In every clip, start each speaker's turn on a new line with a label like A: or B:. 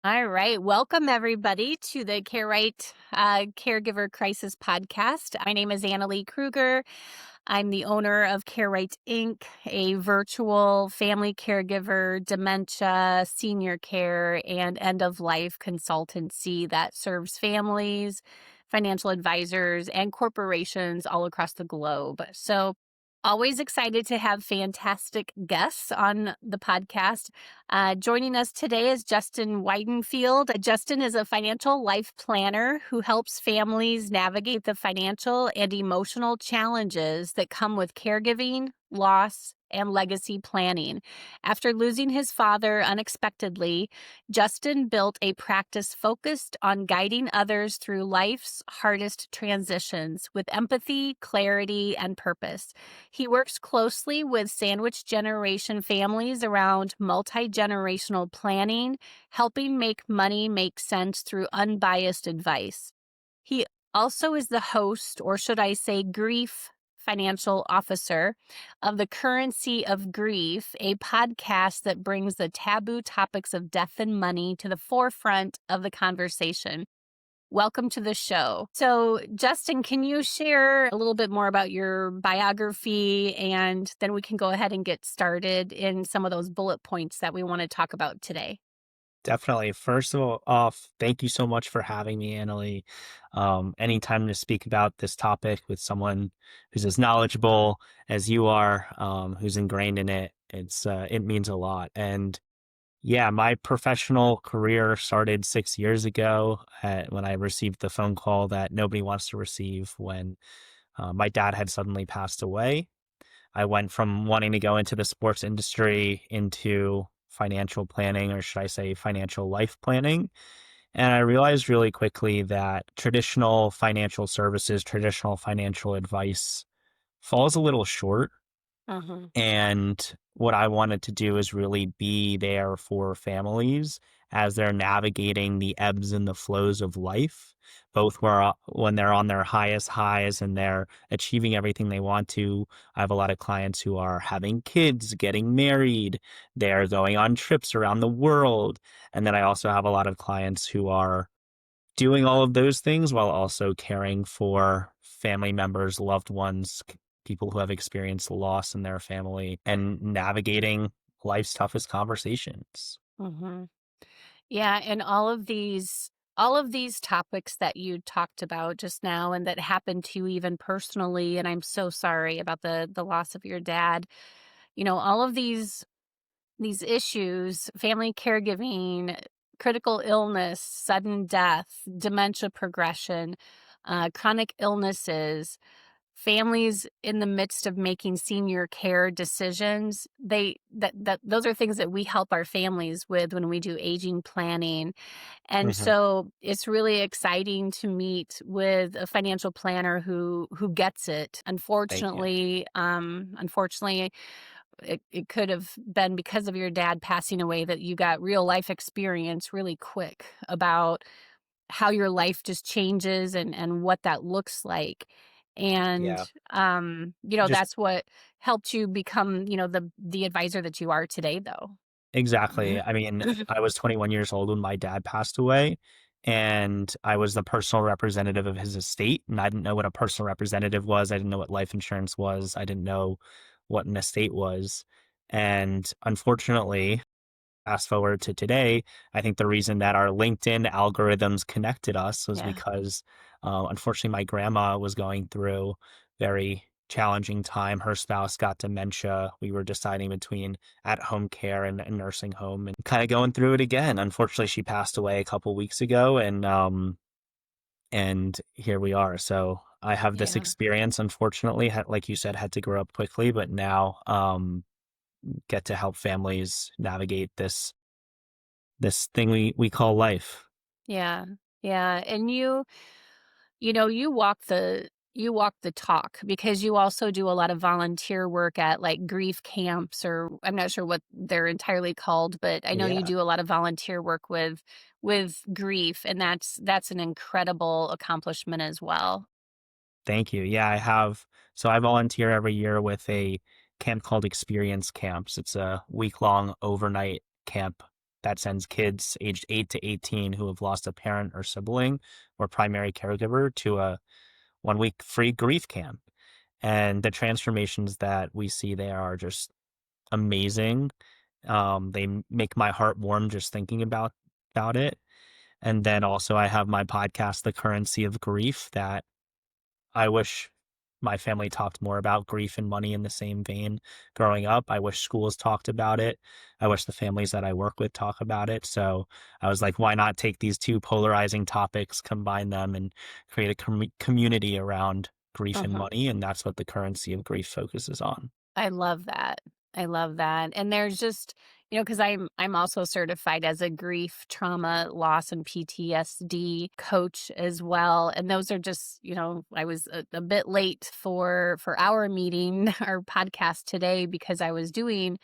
A: All right. Welcome, everybody, to the Caregiver Crisis Podcast. My name is Annalee Kruger. I'm the owner of CareRight Inc., a virtual family caregiver, dementia, senior care, and end of life consultancy that serves families, financial advisors, and corporations all across the globe. So, always excited to have fantastic guests on the podcast. Joining us today is Justin Weidenfeld. Justin is a financial life planner who helps families navigate the financial and emotional challenges that come with caregiving, loss, and legacy planning. After losing his father unexpectedly, Justin built a practice focused on guiding others through life's hardest transitions with empathy, clarity, and purpose. He works closely with sandwich generation families around multi-generational planning, helping make money make sense through unbiased advice. He also is the host, or should I say, grief financial officer of The Currency of Grief, a podcast that brings the taboo topics of death and money to the forefront of the conversation. Welcome to the show. So, Justin, can you share a little bit more about your biography, and then we can go ahead and get started in some of those bullet points that we want to talk about today?
B: Definitely. First of all, off, thank you so much for having me, Annalee. Anytime to speak about this topic with someone who's as knowledgeable as you are, who's ingrained in it, it means a lot. And yeah, my professional career started 6 years ago when I received the phone call that nobody wants to receive when my dad had suddenly passed away. I went from wanting to go into the sports industry into financial planning, or should I say financial life planning. And I realized really quickly that traditional financial services, traditional financial advice falls a little short.
A: Uh-huh.
B: And what I wanted to do is really be there for families as they're navigating the ebbs and the flows of life, both when they're on their highest highs and they're achieving everything they want to. I have a lot of clients who are having kids, getting married, they're going on trips around the world. And then I also have a lot of clients who are doing all of those things while also caring for family members, loved ones, people who have experienced loss in their family, and navigating life's toughest conversations.
A: Mm-hmm. Yeah, and all of these topics that you talked about just now and that happened to you even personally, and I'm so sorry about the loss of your dad. All of these issues, family caregiving, critical illness, sudden death, dementia progression, chronic illnesses, families in the midst of making senior care decisions, those are things that we help our families with when we do aging planning. And
B: Mhm.
A: so it's really exciting to meet with a financial planner who gets it.
B: Thank you.
A: Unfortunately, it could have been because of your dad passing away that you got real life experience really quick about how your life just changes and what that looks like. And,
B: Yeah. Just
A: that's what helped you become, the advisor that you are today, though.
B: exactly. I mean, I was 21 years old when my dad passed away, and I was the personal representative of his estate. And I didn't know what a personal representative was. I didn't know what life insurance was. I didn't know what an estate was. And unfortunately, fast forward to today, I think the reason that our LinkedIn algorithms connected us was
A: Yeah.
B: because, unfortunately, my grandma was going through very challenging time. Her spouse got dementia. We were deciding between at-home care and a nursing home, and kind of going through it again. Unfortunately, she passed away a couple weeks ago, and here we are. So I have this
A: Yeah.
B: experience. Unfortunately, like you said, had to grow up quickly, but now get to help families navigate this thing we call life.
A: Yeah. Yeah. And you walk the talk because you also do a lot of volunteer work at like grief camps, or I'm not sure what they're entirely called, but I know you
B: Yeah,
A: do a lot of volunteer work with grief, and that's an incredible accomplishment as well.
B: thank you. Yeah, I have. So I volunteer every year with a camp called Experience Camps. It's a week-long overnight camp that sends kids aged 8 to 18 who have lost a parent or sibling or primary caregiver to a 1 week free grief camp. And the transformations that we see there are just amazing. Make my heart warm just thinking about it. And then also I have my podcast, The Currency of Grief, that I wish my family talked more about grief and money in the same vein growing up. I wish schools talked about it. I wish the families that I work with talk about it. So I was like, why not take these two polarizing topics, combine them, and create a community around grief and
A: Mhm.
B: money? And that's what the currency of grief focuses on.
A: I love that. I love that. And there's just, because I'm also certified as a grief, trauma, loss, and PTSD coach as well. And those are just, I was a bit late for our meeting, our podcast today, because I was doing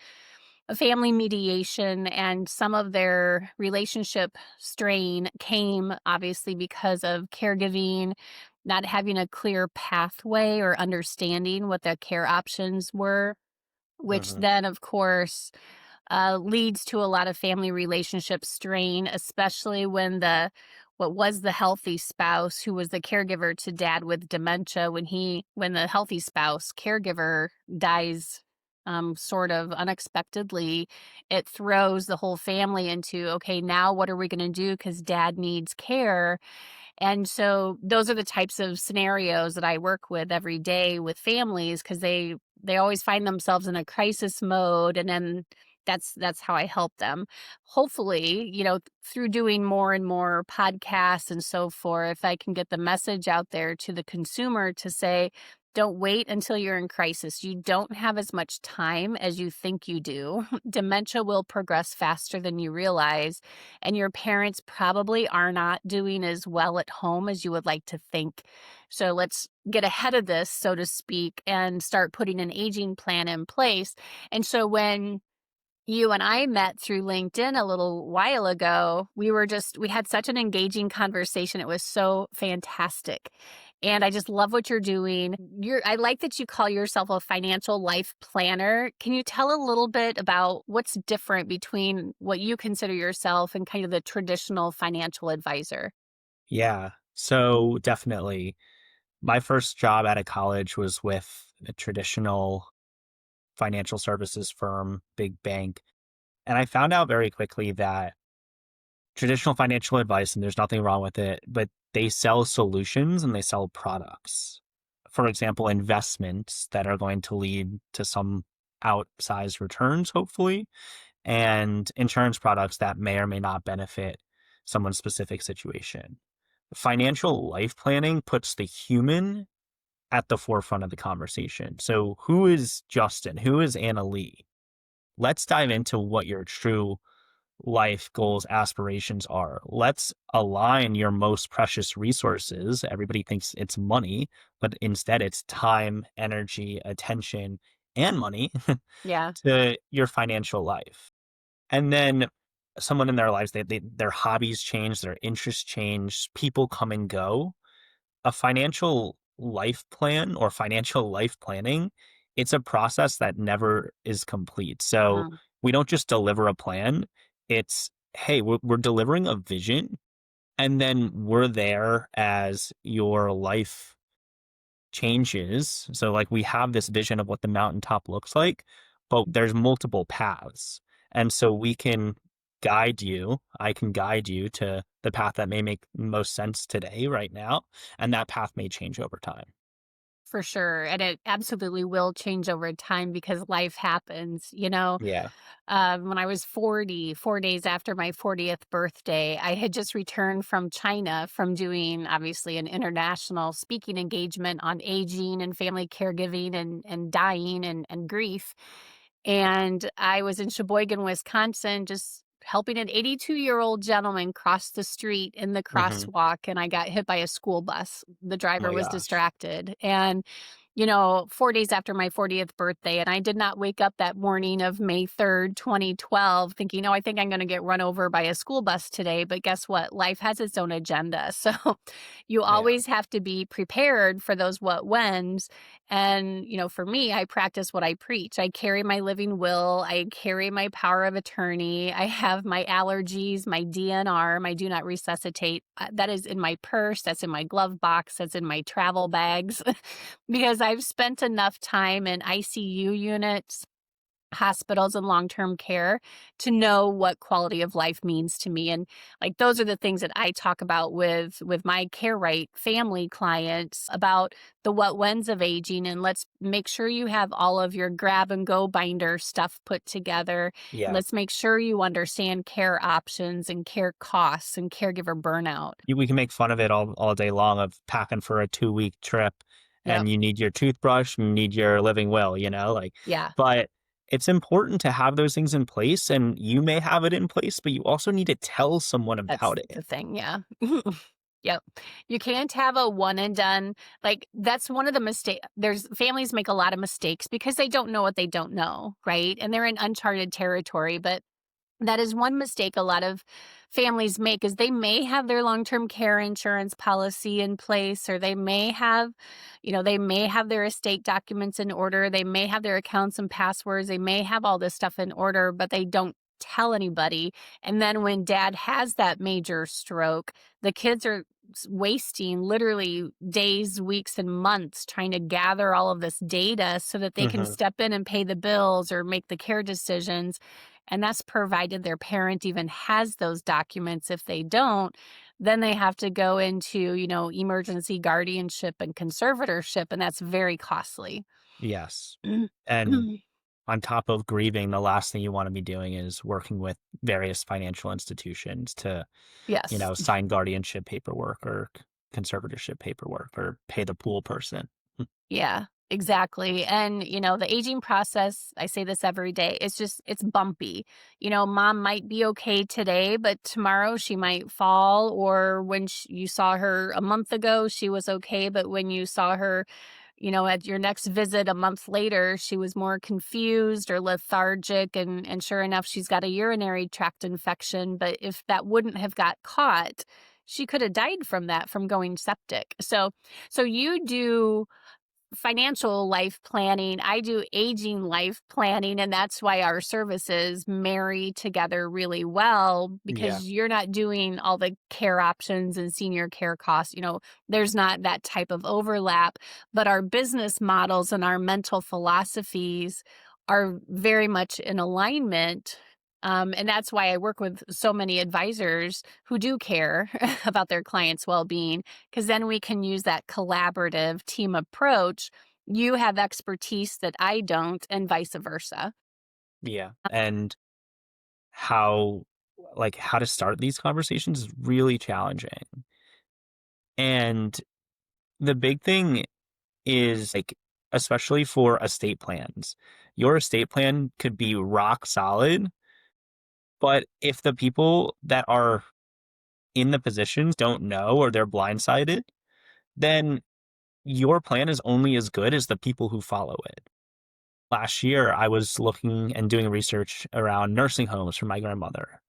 A: a family mediation, and some of their relationship strain came obviously because of caregiving, not having a clear pathway or understanding what the care options were, which
B: Hmm.
A: then, of course, leads to a lot of family relationship strain, especially when what was the healthy spouse who was the caregiver to dad with dementia, when the healthy spouse caregiver dies, sort of unexpectedly, it throws the whole family into, okay, now what are we going to do, because dad needs care. And so those are the types of scenarios that I work with every day with families, because they always find themselves in a crisis mode, and then that's how I help them. Hopefully, through doing more and more podcasts and so forth, I can get the message out there to the consumer to say, don't wait until you're in crisis. You don't have as much time as you think you do. Dementia will progress faster than you realize, and your parents probably are not doing as well at home as you would like to think. So let's get ahead of this, so to speak, and start putting an aging plan in place. And so when you and I met through LinkedIn a little while ago, we had such an engaging conversation. It was so fantastic. And I just love what you're doing. I like that you call yourself a financial life planner. Can you tell a little bit about what's different between what you consider yourself and kind of the traditional financial advisor?
B: Yeah. So definitely. My first job out of college was with a traditional financial services firm, big bank. And I found out very quickly that traditional financial advice, and there's nothing wrong with it, but they sell solutions and they sell products. For example, investments that are going to lead to some outsized returns, hopefully, and insurance products that may or may not benefit someone's specific situation. Financial life planning puts the human at the forefront of the conversation. So, who is Justin? Who is Annalee? Let's dive into what your true life goals, aspirations are. Let's align your most precious resources. Everybody thinks it's money, but instead it's time, energy, attention, and money
A: Yeah,
B: to your financial life. And then someone in their lives, their hobbies change, their interests change, people come and go. A financial life plan or financial life planning, it's a process that never is complete. So
A: mhm,
B: we don't just deliver a plan. It's, hey, we're delivering a vision, and then we're there as your life changes. So like we have this vision of what the mountaintop looks like, but there's multiple paths. And so we can guide you, I can guide you to the path that may make most sense today, right now, and that path may change over time.
A: for sure. And it absolutely will change over time because life happens.
B: Yeah.
A: When I was 40, 4 days after my 40th birthday, I had just returned from China from doing obviously an international speaking engagement on aging and family caregiving and dying and grief. And I was in Sheboygan, Wisconsin, just helping an 82-year-old gentleman cross the street in the
B: Hmm.
A: crosswalk. And I got hit by a school bus. The
B: Oh
A: driver
B: my
A: was
B: gosh.
A: distracted. And 4 days after my 40th birthday. And I did not wake up that morning of May 3rd, 2012 thinking, oh, I think I'm going to get run over by a school bus today. But guess what? Life has its own agenda. So you
B: Yeah.
A: always have to be prepared for those what whens. And, for me, I practice what I preach. I carry my living will. I carry my power of attorney. I have my allergies, my DNR, my do not resuscitate. That is in my purse. That's in my glove box. That's in my travel bags. Because I've spent enough time in ICU units, hospitals, and long-term care to know what quality of life means to me. And like those are the things that I talk about with my Care Right family clients about the what whens of aging. And let's make sure you have all of your grab and go binder stuff put together.
B: Yeah.
A: Let's make sure you understand care options and care costs and caregiver burnout.
B: We can make fun of it all day long of packing for a 2-week trip
A: Yep.
B: and you need your toothbrush, you need your living will, like,
A: Yeah.
B: but it's important to have those things in place and you may have it in place, but you also need to tell someone
A: That's
B: about it.
A: the thing, yeah. Yep. You can't have a one and done. Like, that's one of the there's families make a lot of mistakes because they don't know what they don't know, right? And they're in uncharted territory, but that is one mistake a lot of families make is they may have their long-term care insurance policy in place, or they may have their estate documents in order. They may have their accounts and passwords. They may have all this stuff in order, but they don't tell anybody. And then when dad has that major stroke, the kids are wasting literally days, weeks, and months trying to gather all of this data so that they can
B: Mhm.
A: step in and pay the bills or make the care decisions. And that's provided their parent even has those documents. If they don't, then they have to go into, emergency guardianship and conservatorship, and that's very costly.
B: Yes. And on top of grieving, the last thing you wanna be doing is working with various financial institutions to,
A: Yes.
B: sign guardianship paperwork or conservatorship paperwork or pay the pool person.
A: Yeah, exactly. And, the aging process, I say this every day, it's bumpy. Mom might be okay today, but tomorrow she might fall. Or when you saw her a month ago, she was okay. But when you saw her, at your next visit a month later, she was more confused or lethargic. And sure enough, she's got a urinary tract infection. But if that wouldn't have got caught, she could have died from that, from going septic. So you do financial life planning. I do aging life planning, and that's why our services marry together really well
B: Yeah.
A: because you're not doing all the care options and senior care costs. There's not that type of overlap, but our business models and our mental philosophies are very much in alignment. And that's why I work with so many advisors who do care about their clients' well being, because then we can use that collaborative team approach. You have expertise that I don't, and vice versa.
B: Yeah. And how how to start these conversations is really challenging. And the big thing is especially for estate plans, your estate plan could be rock solid, but if the people that are in the positions don't know or they're blindsided, then your plan is only as good as the people who follow it. Last year, I was looking and doing research around nursing homes for my grandmother,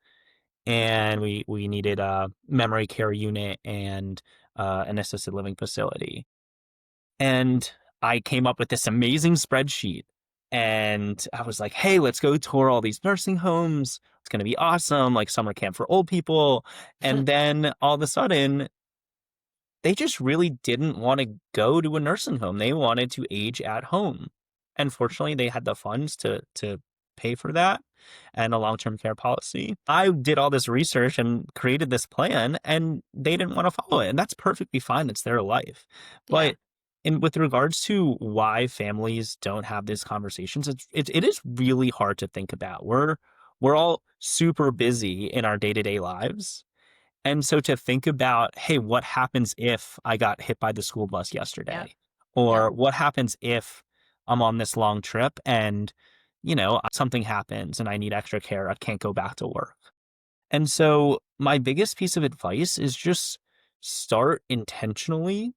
B: and we needed a memory care unit and an assisted living facility. And I came up with this amazing spreadsheet. And I was like, hey, let's go tour all these nursing homes. It's going to be awesome, like summer camp for old people. And then all of a sudden, they just really didn't want to go to a nursing home. They wanted to age at home. And fortunately, they had the funds to pay for that and a long-term care policy. I did all this research and created this plan and they didn't want to follow it. And that's perfectly fine. It's their life.
A: Yeah.
B: But with regards to why families don't have these conversations, it is really hard to think about. We're all super busy in our day-to-day lives. And so to think about, hey, what happens if I got hit by the school bus
A: Yep.
B: yesterday?
A: Yep.
B: Or what happens if I'm on this long trip and, something happens and I need extra care, I can't go back to work. And so my biggest piece of advice is just start intentionally.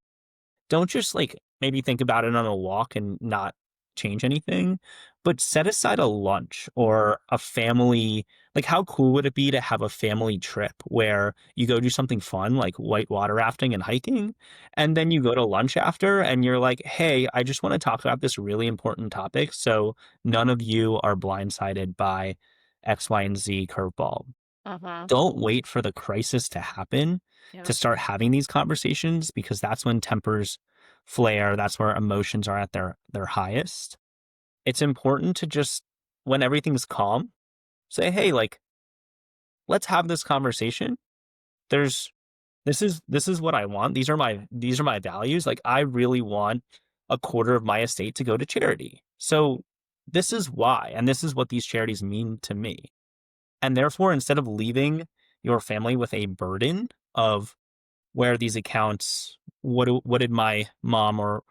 B: Don't just maybe think about it on a walk and not change anything, but set aside a lunch or a family. Like, how cool would it be to have a family trip where you go do something fun, like white water rafting and hiking, and then you go to lunch after and you're like, hey, I just want to talk about this really important topic. So none of you are blindsided by X, Y, and Z curveball.
A: Uh-huh.
B: Don't wait for the crisis to happen to
A: Yep.
B: start having these conversations, because that's when tempers flare. That's where emotions are at their highest. It's important to just, when everything's calm, say, hey, like, let's have this conversation. There's this is what I want. These are my values. Like, I really want a quarter of my estate to go to charity. So this is why, and this is what these charities mean to me. And therefore, instead of leaving your family with a burden of where are these accounts, what did my mom or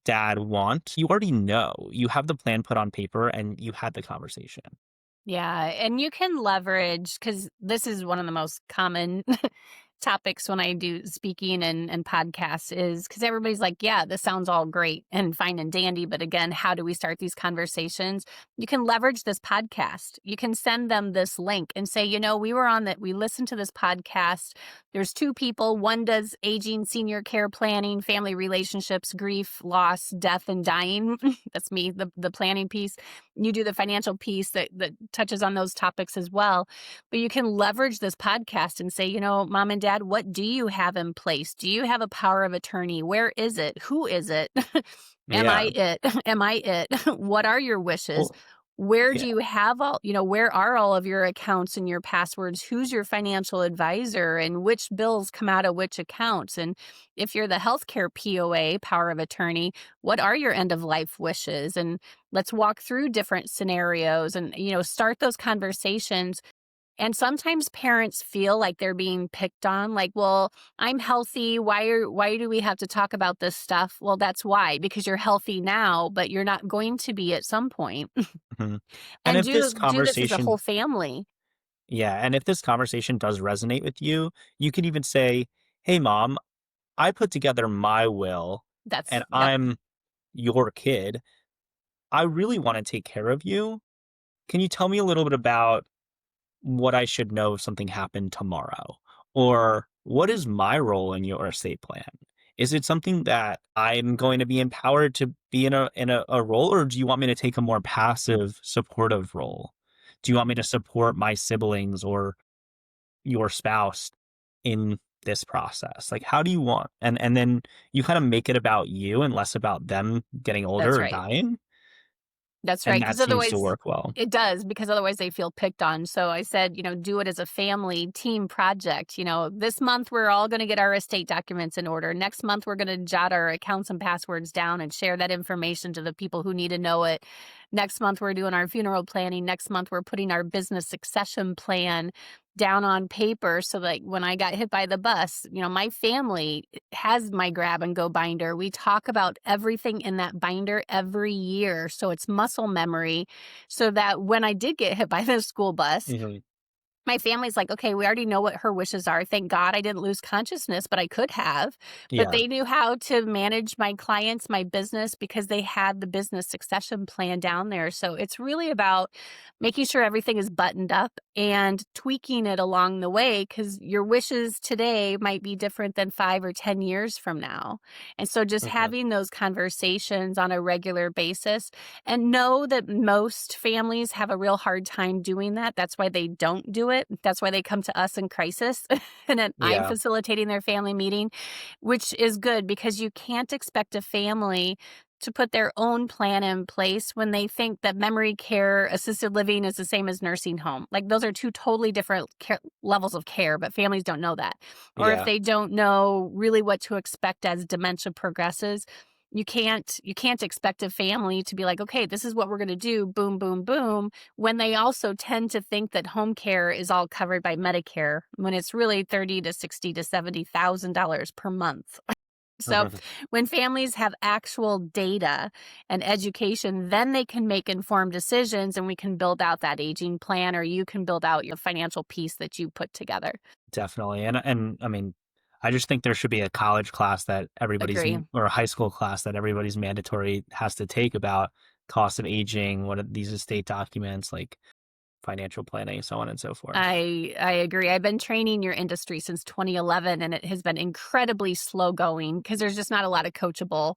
B: dad want, you already know. You have the plan put on paper and you had the conversation.
A: Yeah, and you can leverage, because this is one of the most common topics when I do speaking and podcasts, is because everybody's like, yeah, this sounds all great and fine and dandy. But again, how do we start these conversations? You can leverage this podcast. You can send them this link and say, we listened to this podcast. There's two people. One does aging, senior care planning, family relationships, grief, loss, death, and dying. That's me, the planning piece. You do the financial piece that touches on those topics as well. But you can leverage this podcast and say, mom and dad, what do you have in place? Do you have a power of attorney? Where is it? Who is it? Am I
B: Yeah.
A: it? Am I it? What are your wishes?
B: Well,
A: Where
B: yeah.
A: do you have where are all of your accounts and your passwords? Who's your financial advisor, and which bills come out of which accounts? And if you're the healthcare POA, power of attorney, what are your end of life wishes? And let's walk through different scenarios and, start those conversations. And sometimes parents feel like they're being picked on, like, well, I'm healthy. Why do we have to talk about this stuff? Well, that's why, because you're healthy now, but you're not going to be at some point.
B: Mhm. And
A: And
B: if this
A: do this as a whole
B: conversation,
A: family.
B: yeah, and if this conversation does resonate with you, you can even say, hey, mom, I put together my will and
A: Yep,
B: I'm your kid. I really want to take care of you. Can you tell me a little bit about what I should know if something happened tomorrow? Or what is my role in your estate plan? Is it something that I'm going to be empowered to be in a role, or do you want me to take a more passive, supportive role? Do you want me to support my siblings or your spouse in this process? Like, how do you want? And then you kind of make it about you and less about them getting older
A: that's
B: or
A: right.
B: dying,
A: That's right,
B: and that
A: because
B: seems to
A: otherwise
B: work well.
A: it does, because otherwise they feel picked on. So I said, do it as a family team project. This month we're all going to get our estate documents in order. Next month we're going to jot our accounts and passwords down and share that information to the people who need to know it. Next month we're doing our funeral planning. Next month we're putting our business succession plan down on paper, so like when I got hit by the bus, my family has my grab and go binder. We talk about everything in that binder every year. So it's muscle memory, so that when I did get hit by the school bus,
B: Mhm.
A: my family's like, okay, we already know what her wishes are. Thank God I didn't lose consciousness, but I could have. But
B: Yeah.
A: they knew how to manage my clients, my business, because they had the business succession plan down there. So it's really about making sure everything is buttoned up and tweaking it along the way, because your wishes today might be different than 5 or 10 years from now. And so just
B: Mhm.
A: having those conversations on a regular basis, and know that most families have a real hard time doing that. That's why they don't do it. That's why they come to us in crisis. And then I'm
B: Yeah.
A: facilitating their family meeting, which is good, because you can't expect a family to put their own plan in place when they think that memory care, assisted living is the same as nursing home. Like, those are two totally different levels of care, but families don't know that. Or if
B: Yeah.
A: they don't know really what to expect as dementia progresses, you can't expect a family to be like, okay, this is what we're going to do, boom, boom, boom, when they also tend to think that home care is all covered by Medicare, when it's really 30 to 60 to $70,000 per month. So when families have actual data and education, then they can make informed decisions, and we can build out that aging plan, or you can build out your financial piece that you put together.
B: Definitely. And I mean, I just think there should be a college class that
A: Agree.
B: or a high school class that everybody's mandatory has to take about cost of aging, what are these estate documents, like financial planning, so on and so forth.
A: I agree. I've been training your industry since 2011, and it has been incredibly slow going because there's just not a lot of coachable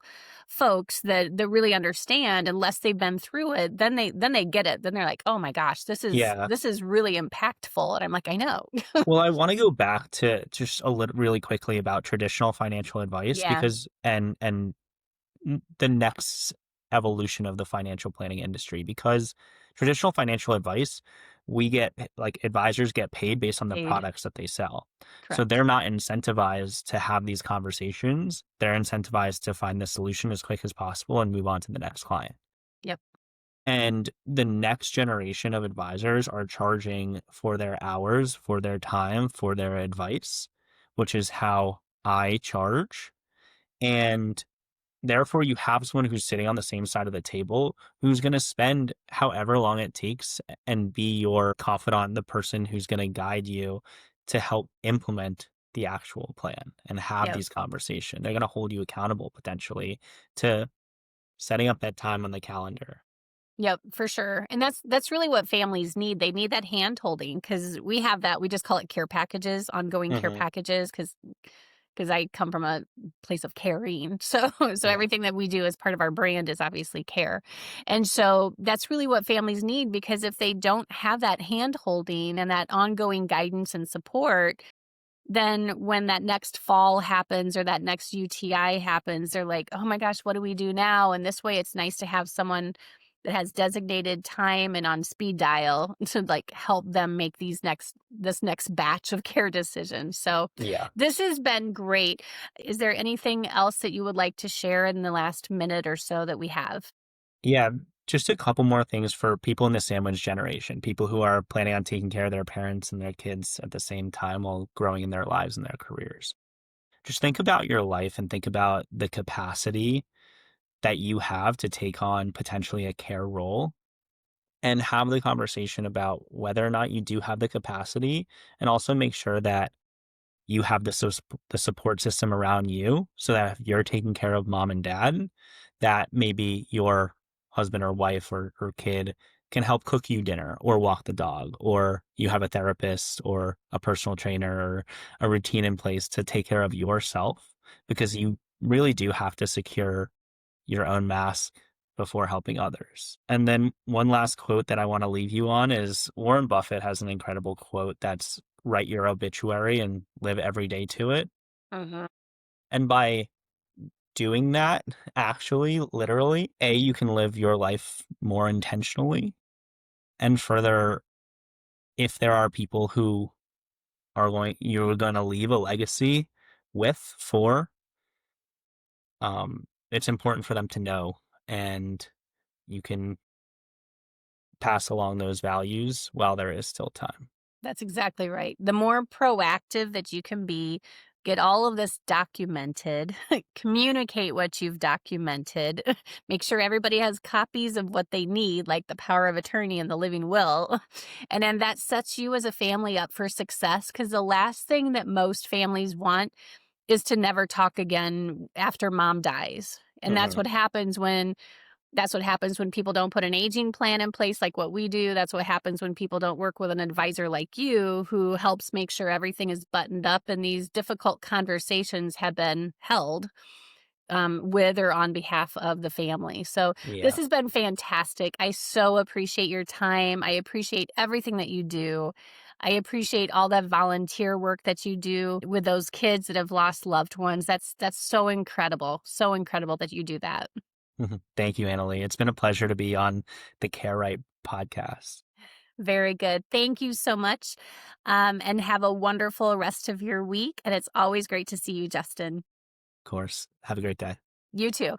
A: folks that really understand unless they've been through it. Then they get it. Then they're like, "Oh my gosh,
B: Yeah.
A: this is really impactful." And I'm like, "I know."
B: Well, I want to go back to just a little really quickly about traditional financial advice
A: Yeah.
B: because the next evolution of the financial planning industry because traditional financial advice, like advisors get paid based on the
A: Paid.
B: products that they sell. So
A: Correct.
B: they're not incentivized to have these conversations. They're incentivized to find the solution as quick as possible and move on to the next client.
A: Yep.
B: And the next generation of advisors are charging for their hours, for their time, for their advice, which is how I charge. And therefore, you have someone who's sitting on the same side of the table who's going to spend however long it takes and be your confidant, the person who's going to guide you to help implement the actual plan and have
A: Yep.
B: these conversations. They're going to hold you accountable potentially to setting up that time on the calendar.
A: Yep, for sure. And that's really what families need. They need that hand holding because we have that. We just call it care packages, ongoing care
B: Hmm.
A: packages, because I come from a place of caring. So
B: Yeah.
A: everything that we do as part of our brand is obviously care. And so that's really what families need because if they don't have that hand holding and that ongoing guidance and support, then when that next fall happens or that next UTI happens, they're like, "Oh my gosh, what do we do now?" And this way it's nice to have someone that has designated time and on speed dial to like help them make this next batch of care decisions. So
B: Yeah.
A: this has been great. Is there anything else that you would like to share in the last minute or so that we have?
B: Yeah. Just a couple more things for people in the sandwich generation, people who are planning on taking care of their parents and their kids at the same time while growing in their lives and their careers. Just think about your life and think about the capacity that you have to take on potentially a care role and have the conversation about whether or not you do have the capacity and also make sure that you have the support system around you so that if you're taking care of mom and dad, that maybe your husband or wife or kid can help cook you dinner or walk the dog, or you have a therapist or a personal trainer or a routine in place to take care of yourself because you really do have to secure your own mask before helping others. And then one last quote that I want to leave you on is Warren Buffett has an incredible quote that's write your obituary and live every day to it.
A: Mhm.
B: And by doing that, actually, literally, A, you can live your life more intentionally. And further, if there are people who you're going to leave a legacy for, it's important for them to know. And you can pass along those values while there is still time.
A: That's exactly right. The more proactive that you can be, get all of this documented, communicate what you've documented, make sure everybody has copies of what they need, like the power of attorney and the living will. And then that sets you as a family up for success because the last thing that most families want is to never talk again after mom dies. And
B: Mhm.
A: that's what happens when people don't put an aging plan in place like what we do. That's what happens when people don't work with an advisor like you who helps make sure everything is buttoned up and these difficult conversations have been held with or on behalf of the family. So this
B: Yeah.
A: has been fantastic. I so appreciate your time. I appreciate everything that you do. I appreciate all that volunteer work that you do with those kids that have lost loved ones. That's so incredible. So incredible that you do that.
B: Mhm. Thank you, Annalee. It's been a pleasure to be on the Care Right podcast.
A: Very good. Thank you so much. And have a wonderful rest of your week. And it's always great to see you, Justin.
B: Of course. Have a great day.
A: You too.